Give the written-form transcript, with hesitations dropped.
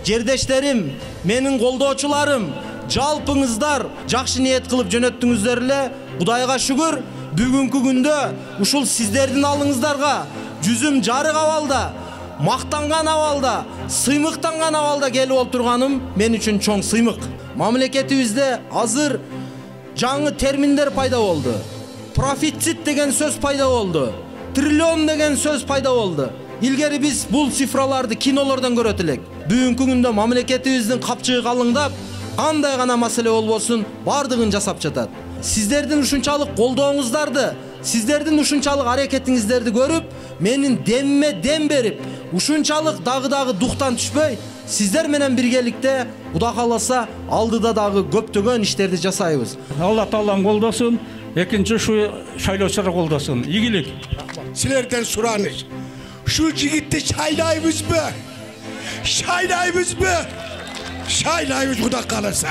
жердештерим, менин колдоочуларым, жалпыңыздар жакшы ниет кылып жөнөттүңүздөр эле. Кудайга шүгүр, бүгүнкү күндө ушул сиздердин алыңыздарга жүзүм жарык абалда, мактанган абалда, сыймыктанган абалда келип отурганым мен үчүн чоң сыймык. Мамлекетибизде азыр жаңы терминдер пайда болду. Профицит деген сөз пайда болду. Триллион деген сөз пайда болду. Илгери биз бул цифраларды кинолордон көрөт элек. Бүгүнкү күндө мамлекетибиздин капчыгы калыңдап, кандай гана маселе болбосун бардыгын жасап жатат. Сиздердин ушунчалык колдооңуздарды, сиздердин ушунчалык аракетиңиздерди көрүп, менин демиме дем берип, ушунчалык дагы дуктан түшпөй, сиздер менен биргеликте Кудай кааласа алдыда дагы көптөгөн иштерди жасайбыз. Алла Таалам колдосун, экинчи ушу шайлоочулар колдосун. Ийгилик. Силерден сураныш. Şu jigitти şaylayбызбы? Şaylayбызбы? Şaylayбыз Кудай кааласа.